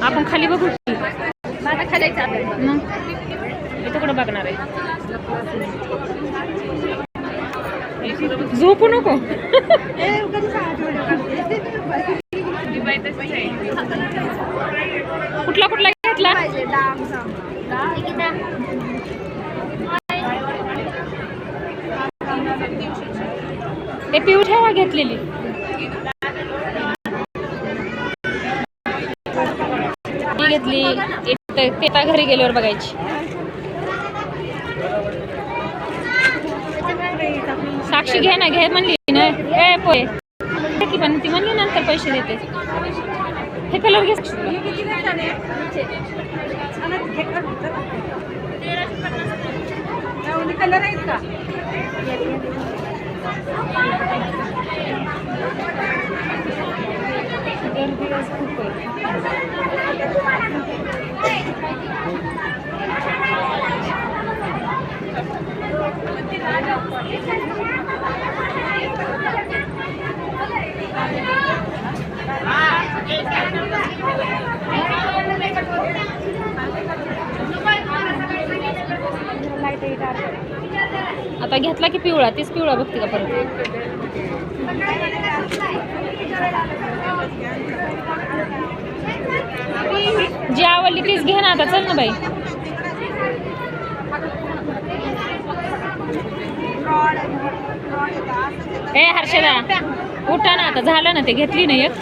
आपण खाली बघू की माझा खालायचा मग इथं कुठं बघणार आहे. झोपू नको. कुठला कुठला घेतला. ते पिऊ ठेवा घेतलेली. घेतली तेता घरी गेल्यावर बघायची. साक्षी घे ना घे म्हणली ना. ए पोय की पण ती म्हणली नंतर पैसे देते. हे कलर घे. कलर आहेत का. आता घेतला की पिवळा. तीच पिवळा बघते का परत. जी आवडली तीच घे ना. आता चल ना बाई. ए हर्षदा उठा ना. आता झालं ना ते. घेतली ना एक.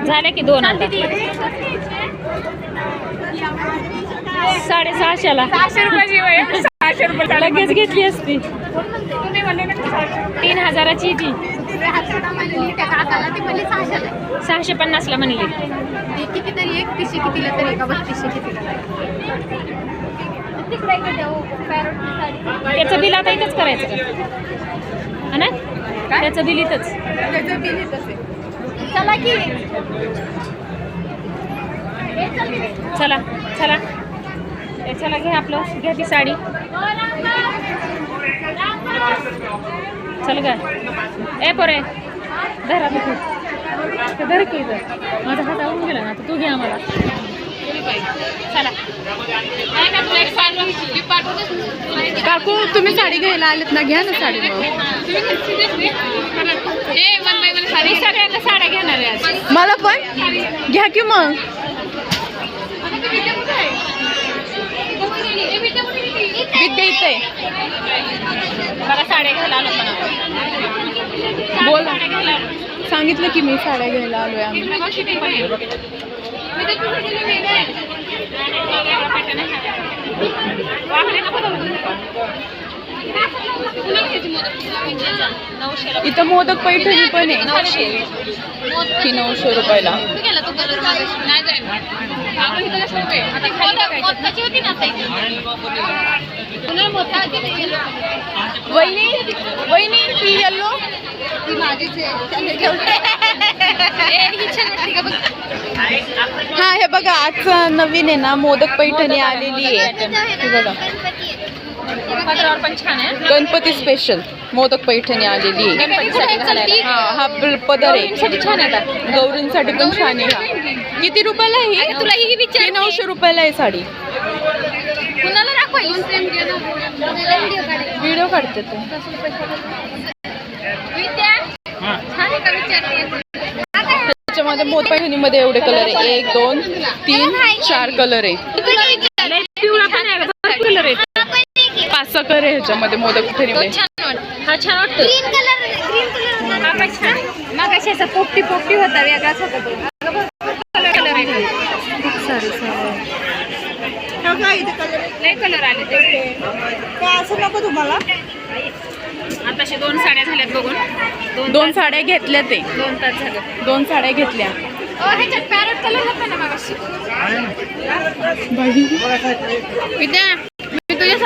झाले की 2 आता. 650ला 600 रुपये. 600 रुपये लगेच घेतली असती. 3000ची ती. 650ला म्हणली. किती तरी 31 कितीला तरी का 32 कितीला. त्याचं बिल आता इथंच करायचं का ना. त्याचं बिल इथंच. चला की. चला चला चला घे आपलं. घ्या ती साडी. चल काय. ए पोरे धरा तू धर की. माझा हात आवून गेला ना. तू घे आम्हाला. चला काकू तुम्ही साडी घ्यायला आलेत ना. घ्या ना साडी. सगळ्यांना साड्या घेणार आहे. मला पण घ्या की मग. विद्या इथे मला साड्या घ्यायला आलो. पण बोल. सांगितलं की मी साड्या घ्यायला आलोय आम्ही. इथं मोदक पैठणी पण आहे. 900 रुपयाला. वहिनी वहिनी ती येल्लो ती माझीच हा. हे बघा आज नवीन आहे ना. मोदक पैठणी आलेली आहे. हे बघा पत्रावर पण छान आहे. गणपती स्पेशल मोदक पैठणी आलेली आहे. गणपतीसाठी घालायला. हा पदर आहे. गौरींसाठी छान आहे. आता गौरींसाठी पण छान आहे. हा किती रुपयाला आहे. तुला ही विचार. 900 रुपयाला आहे साडी. कुणाला दाखवायला. व्हिडिओ काढते ते. त्याच्यामध्ये मोदक पैठणीमध्ये एवढे कलर आहे. 1 2 3 4 कलर आहे. पिवळा पण आहे. कलर आहे. 5-6 कलर आहे ह्याच्यामध्ये मोदक पैठणीमध्ये. हा छान वाटतो. हा पण छान. मग असा पोपटी पोपटी होता. वेगळाच होता तो. कलर आहे. खूप सारे लय कलर आले ते. असं नको तुम्हाला. आताशी 2 साड्या झाल्यात बघून. 2 साड्या घेतल्या. ते 2 तास झाले. 2 साड्या घेतल्या. ह्याच्यात पॅरेट कलर होता ना मगाशी. बाई विद्या मी तुझ्या